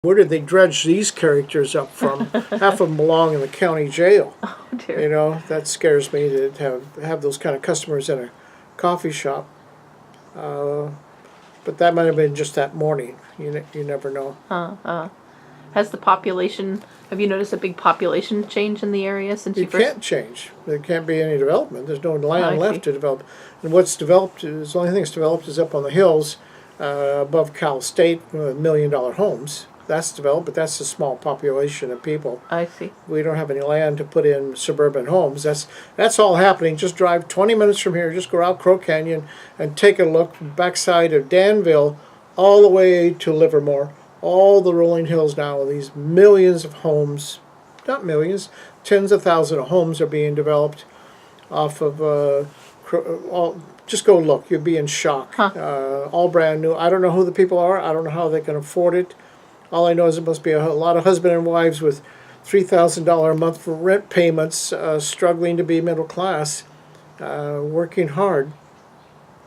Where did they dredge these characters up from? Half of them belong in the county jail. Oh dear. You know, that scares me to have those kind of customers in a coffee shop. But that might have been just that morning. You never know. Has the population, have you noticed a big population change in the area since you You first? can't change. There can't be any development. There's no land I left see. to develop. And what's developed is, the only thing that's developed is up on the hills above Cal State, $1 million homes. That's developed, but that's a small population of people. I see. We don't have any land to put in suburban homes. That's all happening. Just drive 20 minutes from here. Just go out Crow Canyon and take a look backside of Danville all the way to Livermore. All the rolling hills now, these millions of homes, not millions, tens of thousands of homes are being developed off of, just go look, you'll be in shock. All brand new. I don't know who the people are. I don't know how they can afford it. All I know is it must be a lot of husband and wives with $3,000 a month for rent payments, struggling to be middle class, working hard.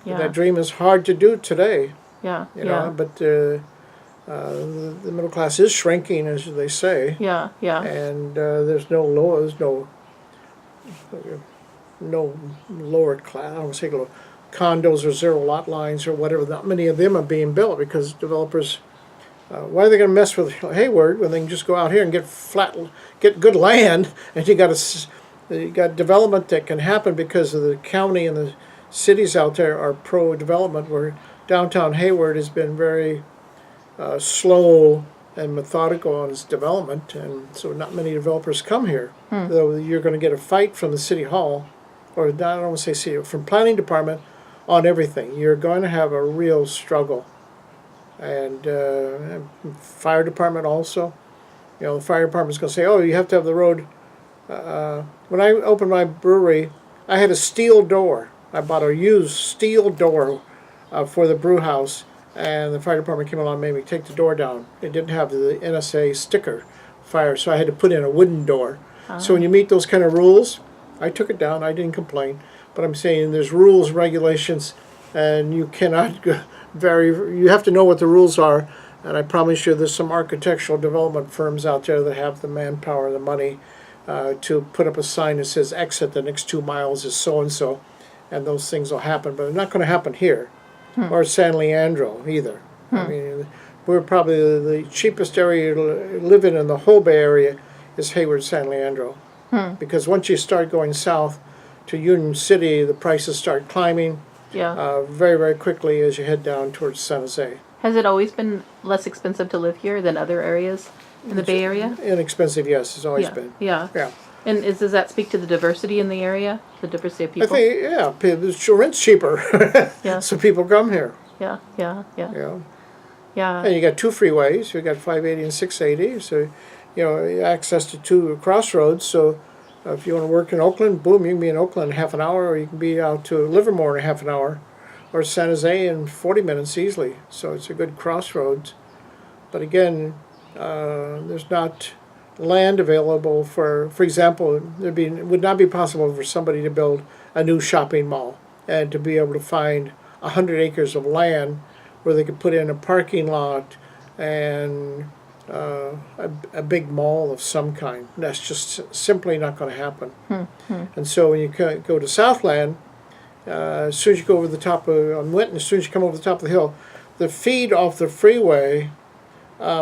Yeah. That dream is hard to do today, Yeah. you know, but the middle class is shrinking, as they say. Yeah. Yeah. And there's no lower class. I don't want to say low condos or zero lot lines or whatever. Not many of them are being built because developers. Why are they going to mess with Hayward when they can just go out here and get good land, and you got development that can happen because of the county and the cities out there are pro-development, where downtown Hayward has been very slow and methodical on its development, and so not many developers come here. Though you're going to get a fight from the city hall, or I don't want to say city, from planning department on everything. You're going to have a real struggle. And fire department also. You know, the fire department's going to say, oh, you have to have the road. When I opened my brewery, I had a steel door. I bought a used steel door for the brew house, and the fire department came along and made me take the door down. It didn't have the NSA sticker fire, so I had to put in a wooden door. So when you meet those kind of rules, I took it down. I didn't complain. But I'm saying there's rules, regulations, and you cannot go you have to know what the rules are, and I promise you there's some architectural development firms out there that have the manpower and the money to put up a sign that says exit the next 2 miles is so-and-so, and those things will happen, but they're not going to happen here, or San Leandro either. I mean, we're probably the cheapest area to live in the whole Bay Area is Hayward, San Leandro, because once you start going south to Union City, the prices start climbing. Yeah. Very, very quickly as you head down towards San Jose. Has it always been less expensive to live here than other areas in the Bay Area? Inexpensive, yes, it's always been. Yeah. Yeah. And does that speak to the diversity in the area? The diversity of I people? think, yeah, the rent's cheaper, Yeah. so people come here. Yeah. You know. Yeah. And you got two freeways. You got 580 and 680, so you know access to two crossroads. So if you want to work in Oakland, boom, you can be in Oakland in half an hour, or you can be out to Livermore in half an hour, or San Jose in 40 minutes easily. So it's a good crossroads. But again, there's not land available for example, it would not be possible for somebody to build a new shopping mall and to be able to find 100 acres of land where they could put in a parking lot and a big mall of some kind. That's just simply not going to happen. And so when you go to Southland, as soon as you go over the top on Winton, as soon as you come over the top of the hill, the feed off the freeway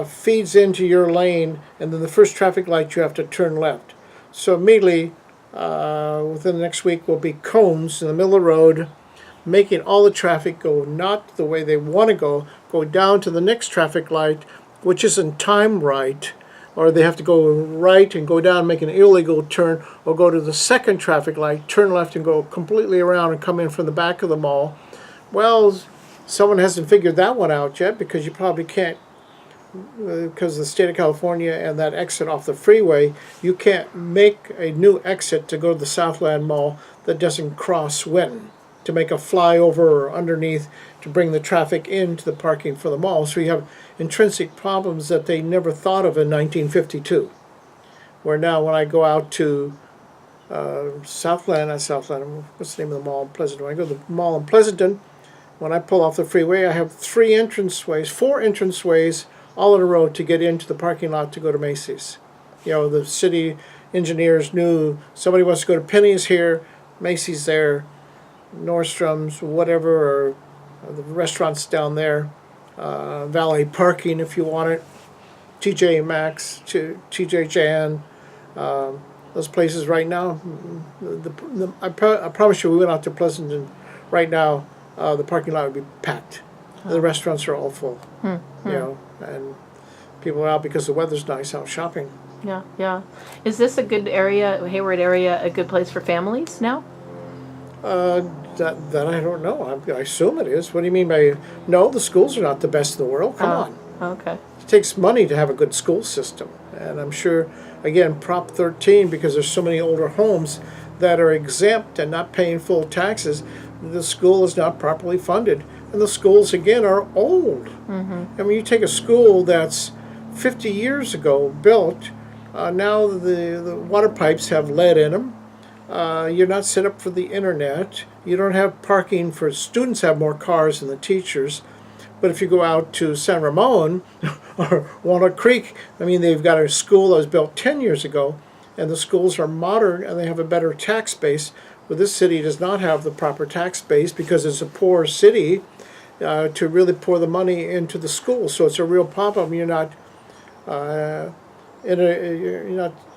feeds into your lane, and then the first traffic light you have to turn left. So immediately, within the next week, will be cones in the middle of the road, making all the traffic go not the way they want to go down to the next traffic light, which isn't timed right, or they have to go right and go down, make an illegal turn, or go to the second traffic light, turn left and go completely around and come in from the back of the mall. Well, someone hasn't figured that one out yet, because you probably can't, because of the state of California and that exit off the freeway, you can't make a new exit to go to the Southland Mall that doesn't cross Winton, to make a flyover or underneath to bring the traffic into the parking for the mall. So you have intrinsic problems that they never thought of in 1952. Where now when I go out to Southland, what's the name of the mall in Pleasanton? When I go to the mall in Pleasanton, when I pull off the freeway, I have four entranceways all on the road to get into the parking lot to go to Macy's. You know, the city engineers knew somebody wants to go to Penny's here, Macy's there, Nordstrom's, whatever, or the restaurants down there, valet parking if you want it, TJ Maxx, TJ Jan, those places right now. I promise you, we went out to Pleasanton right now, the parking lot would be packed. The restaurants are all full, you know, and people are out because the weather's nice out shopping. Yeah, yeah. Is this a good area, Hayward area, a good place for families now? That I don't know. I assume it is. What do you mean by no? The schools are not the best in the world. Come on. Okay. It takes money to have a good school system, and I'm sure again Prop 13 because there's so many older homes that are exempt and not paying full taxes. The school is not properly funded, and the schools again are old. I mean, you take a school that's 50 years ago built. Now the water pipes have lead in them. You're not set up for the internet. You don't have parking for students. Have more cars than the teachers. But if you go out to San Ramon or Walnut Creek, I mean, they've got a school that was built 10 years ago, and the schools are modern and they have a better tax base. But this city does not have the proper tax base because it's a poor city to really pour the money into the schools. So it's a real problem. You're not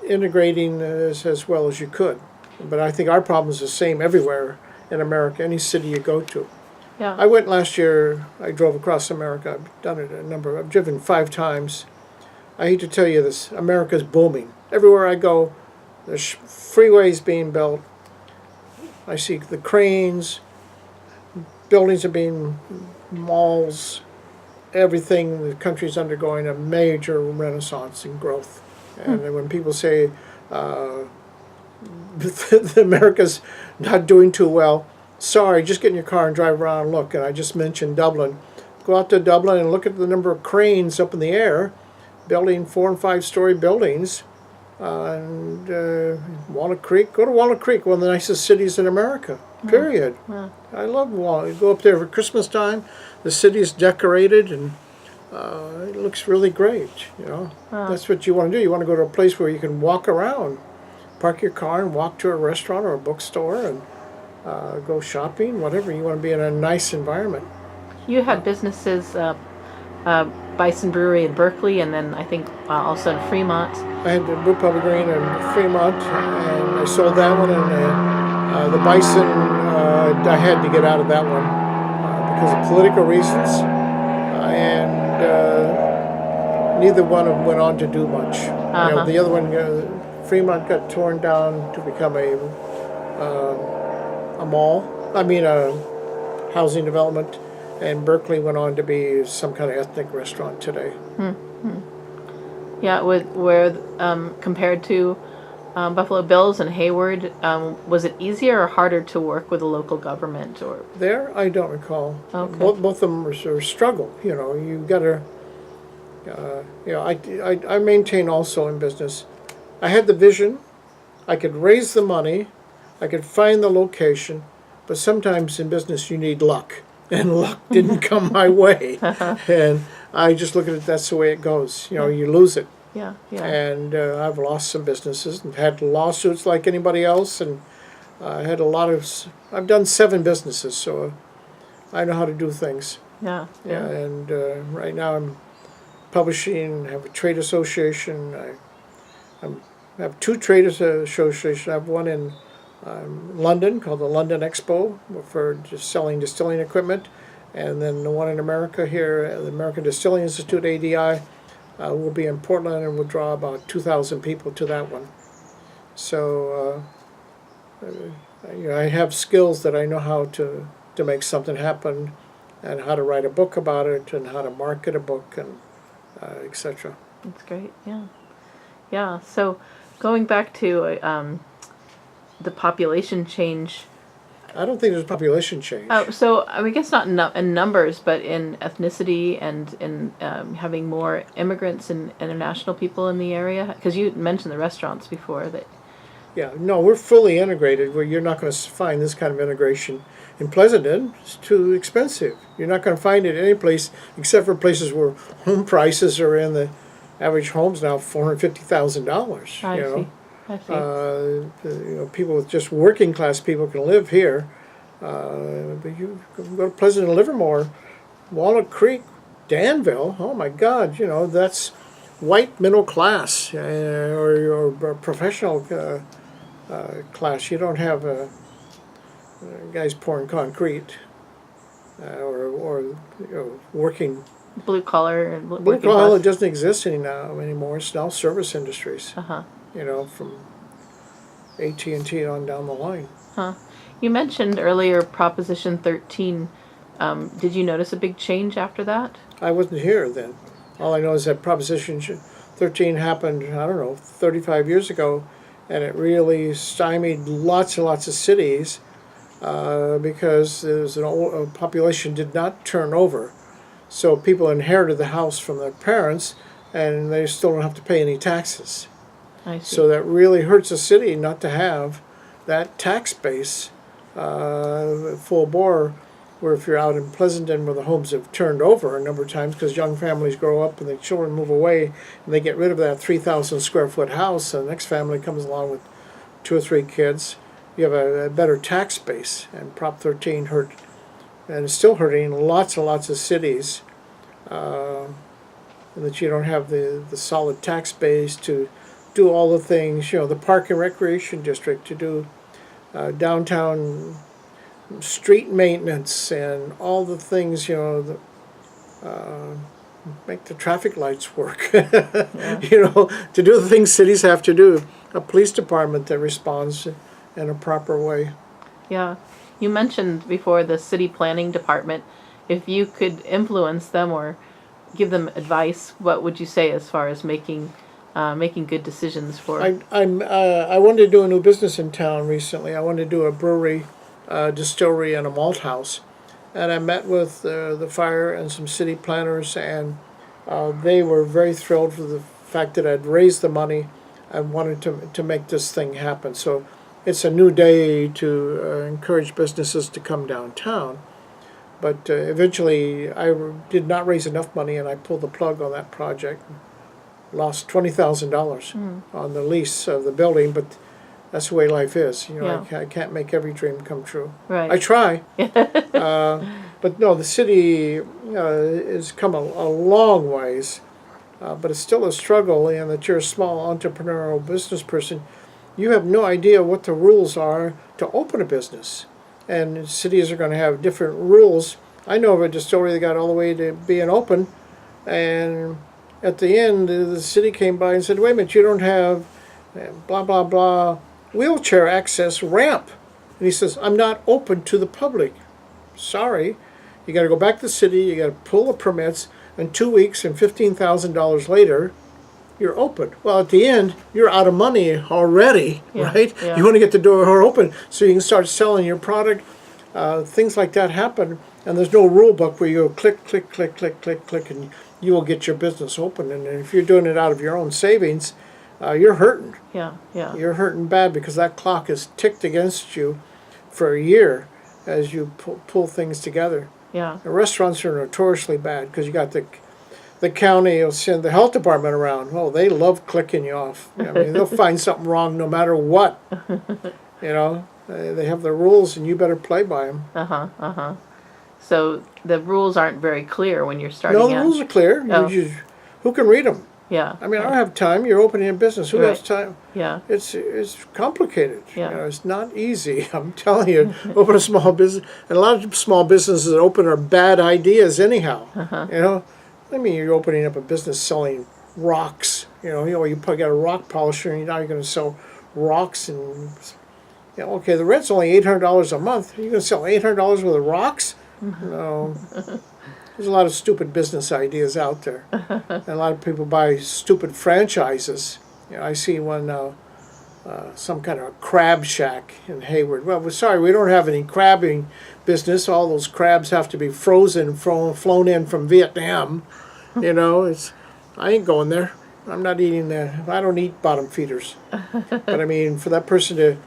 integrating as well as you could. But I think our problem is the same everywhere in America, any city you go to. Yeah. I went last year, I drove across America. I've done it I've driven 5 times. I hate to tell you this, America's booming. Everywhere I go, there's freeways being built. I see the cranes, buildings are being, malls, everything. The country's undergoing a major renaissance and growth. And then when people say America's not doing too well, sorry, just get in your car and drive around and look. And I just mentioned Dublin. Go out to Dublin and look at the number of cranes up in the air, building 4- and 5-story buildings. Walnut Creek, go to Walnut Creek, one of the nicest cities in America, period. Yeah. I love Walnut. You go up there for Christmas time, the city is decorated and it looks really great, you know. That's what you want to do. You want to go to a place where you can walk around, park your car and walk to a restaurant or a bookstore and go shopping, whatever. You want to be in a nice environment. You had businesses, Bison Brewery in Berkeley, and then I think also in Fremont. I had the Brew Pub Green in Fremont, and I sold that one, and the Bison, I had to get out of that one because of political reasons, and neither one of them went on to do much. You know, the other one, Fremont got torn down to become a mall, a housing development, and Berkeley went on to be some kind of ethnic restaurant today. Yeah, where compared to Buffalo Bills and Hayward, was it easier or harder to work with the local government? Or there, I don't recall. Okay. Both of them were sort of struggle. You know, you got to. I maintain also in business. I had the vision. I could raise the money. I could find the location, but sometimes in business you need luck, and luck didn't come my way. And I just look at it. That's the way it goes. You know, you lose it. Yeah, yeah. And I've lost some businesses and had lawsuits like anybody else, and I had a lot of. I've done 7 businesses, so I know how to do things. Yeah, yeah. And right now I'm publishing. Have a trade association. I have 2 trade associations. I have one in London called the London Expo for just selling distilling equipment, and then the one in America here, the American Distilling Institute (ADI). Will be in Portland, and we'll draw about 2,000 people to that one. So, I have skills that I know how to make something happen, and how to write a book about it, and how to market a book, and etc. That's great. Yeah, yeah. So, going back to the population change. I don't think there's population change. So I guess not in numbers, but in ethnicity and in having more immigrants and international people in the area. Because you mentioned the restaurants before that Yeah, no, we're fully integrated where you're not going to find this kind of integration in Pleasanton. It's too expensive. You're not going to find it any place except for places where home prices are in the average home's now $450,000. I You see. know, I see. you know, people with just working class people can live here. But you go to Pleasanton, Livermore, Walnut Creek, Danville. Oh my God, you know that's white middle class or professional class. You don't have guys pouring concrete or you know, working. Blue collar and Blue working collar class. doesn't exist anymore. It's now service industries. Uh-huh. You know, from AT&T on down the line. Huh. You mentioned earlier Proposition 13. Did you notice a big change after that? I wasn't here then. All I know is that Proposition 13 happened, I don't know, 35 years ago, and it really stymied lots and lots of cities because there was a population did not turn over. So people inherited the house from their parents, and they still don't have to pay any taxes. I see. So that really hurts a city not to have that tax base full bore, where if you're out in Pleasanton where the homes have turned over a number of times because young families grow up and the children move away and they get rid of that 3,000 square foot house and the next family comes along with 2 or 3 kids, you have a better tax base. And Prop 13 hurt, and it's still hurting lots and lots of cities, and that you don't have the solid tax base to do all the things, you know, the park and recreation district, to do downtown street maintenance and all the things, you know, make the traffic lights work. Yeah. You know, to do the things cities have to do. A police department that responds in a proper way. Yeah. You mentioned before the city planning department. If you could influence them or give them advice, what would you say as far as making good decisions for? I wanted to do a new business in town recently. I wanted to do a brewery, distillery, and a malt house. And I met with the fire and some city planners, and they were very thrilled for the fact that I'd raised the money and wanted to make this thing happen. So it's a new day to encourage businesses to come downtown. But eventually I did not raise enough money, and I pulled the plug on that project. Lost $20,000 on the lease of the building, but that's the way life is. You know, Yeah. I can't make every dream come true. Right. I try, but no, the city has come a long ways, but it's still a struggle. And that you're a small entrepreneurial business person, you have no idea what the rules are to open a business, and cities are going to have different rules. I know of a distillery that got all the way to being open, and at the end, the city came by and said, wait a minute, you don't have blah, blah, blah, wheelchair access ramp. And he says, I'm not open to the public. Sorry. You got to go back to the city, you got to pull the permits, and 2 weeks and $15,000 later, you're open. Well, at the end, you're out of money already, Yeah, right? yeah. You want to get the door open so you can start selling your product. Things like that happen, and there's no rule book where you go click, click, click, click, click, click, and you will get your business open. And if you're doing it out of your own savings, you're hurting. Yeah. Yeah. You're hurting bad because that clock is ticked against you for a year as you pull things together. Yeah. The restaurants are notoriously bad because you got the county will send the health department around. Well, they love clicking you off. I mean, they'll find something wrong no matter what. You know, they have the rules, and you better play by them. So the rules aren't very clear when you're starting No, the out. rules are clear. Oh. Who can read them? Yeah. I mean, I don't have time. You're opening a business. Who has time? Yeah. It's complicated. Yeah. You know, it's not easy. I'm telling you, open a small business, and a lot of small businesses that open are bad ideas anyhow. You know, I mean, you're opening up a business selling rocks. You know, you probably got a rock polisher, and now you're going to sell rocks and. Yeah, okay, the rent's only $800 a month. You're going to sell $800 worth of rocks? No. There's a lot of stupid business ideas out there. And a lot of people buy stupid franchises. You know, I see one now, some kind of a crab shack in Hayward. Well, we're sorry, we don't have any crabbing business. All those crabs have to be frozen, flown in from Vietnam. You know, I ain't going there. I'm not eating that. I don't eat bottom feeders. But I mean, for that person to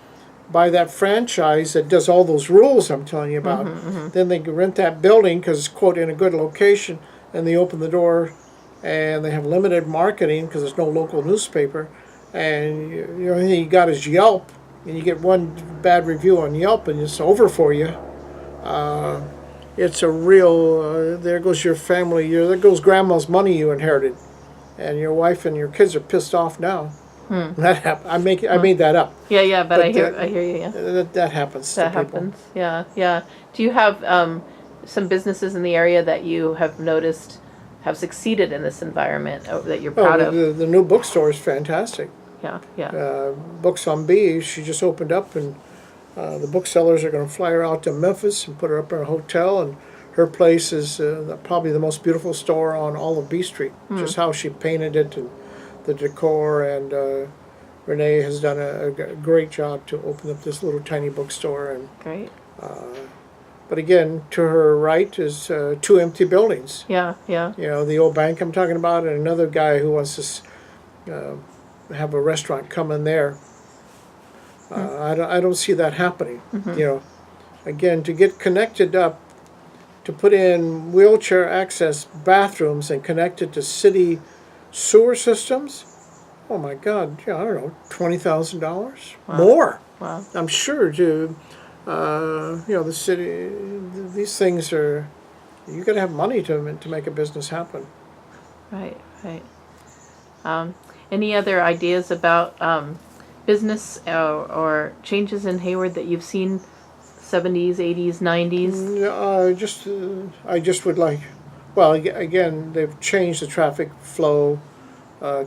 buy that franchise that does all those rules I'm telling you about, then they can rent that building because it's, quote, in a good location, and they open the door and they have limited marketing because there's no local newspaper, and the only thing you got is Yelp, and you get one bad review on Yelp and it's over for you. It's a real, there goes your family, there goes grandma's money you inherited, and your wife and your kids are pissed off now. That happened. I made that up. Yeah, but I hear you. Yeah, That happens that to people. happens. Yeah. Do you have some businesses in the area that you have noticed have succeeded in this environment that you're proud of? The new bookstore is fantastic. Yeah. Books on B, she just opened up, and the booksellers are going to fly her out to Memphis and put her up in a hotel, and her place is probably the most beautiful store on all of B Street. Just how she painted it and the decor, and Renee has done a great job to open up this little tiny bookstore. And Great. but again, to her right is two empty buildings. Yeah. You know, the old bank I'm talking about, and another guy who wants to have a restaurant come in there. I don't see that happening. You know, again, to get connected up, to put in wheelchair access bathrooms and connect it to city sewer systems. Oh my God! Yeah, I don't know, $20,000 more. Wow. I'm sure to the city. These things are. You got to have money to make a business happen. Right. Any other ideas about business or changes in Hayward that you've seen, 70s, 80s, 90s? I just would like. Well, again, they've changed the traffic flow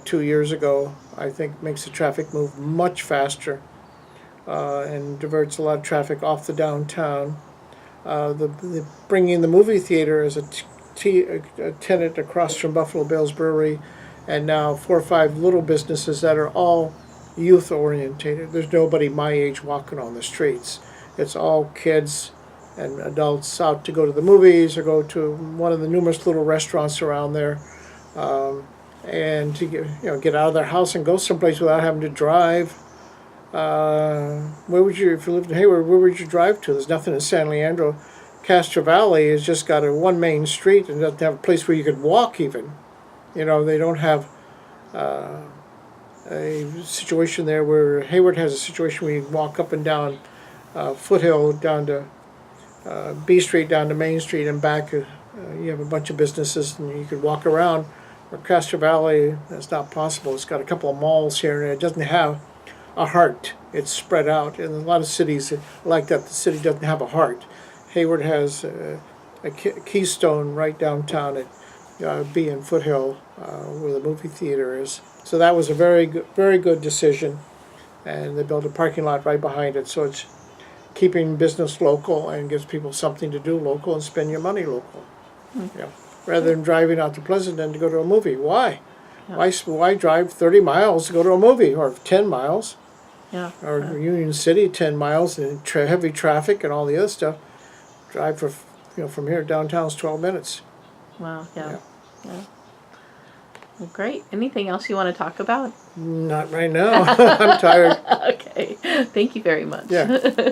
2 years ago. I think makes the traffic move much faster and diverts a lot of traffic off the downtown. The bringing the movie theater as a tenant across from Buffalo Bill's Brewery, and now 4 or 5 little businesses that are all youth orientated. There's nobody my age walking on the streets. It's all kids and adults out to go to the movies or go to one of the numerous little restaurants around there, and to get out of their house and go someplace without having to drive. Where would you, if you lived in Hayward, where would you drive to? There's nothing in San Leandro. Castro Valley has just got a one main street and doesn't have a place where you could walk even. You know, they don't have a situation there where Hayward has a situation where you can walk up and down Foothill down to B Street down to Main Street and back. You have a bunch of businesses and you could walk around. Where Castro Valley, that's not possible. It's got a couple of malls here and there. It doesn't have a heart. It's spread out. In a lot of cities like that, the city doesn't have a heart. Hayward has a keystone right downtown at B and Foothill, where the movie theater is. So that was a very good decision, and they built a parking lot right behind it. So it's keeping business local and gives people something to do local and spend your money local. Yeah. Rather than driving out to Pleasanton to go to a movie. Why? Yeah. Why drive 30 miles to go to a movie, or 10 miles? Yeah. Or Union City, 10 miles, and heavy traffic and all the other stuff. Drive for from here downtown's 12 minutes. Wow. Yeah. Well, great. Anything else you want to talk about? Not right now. I'm tired. Okay. Thank you very much. Yeah.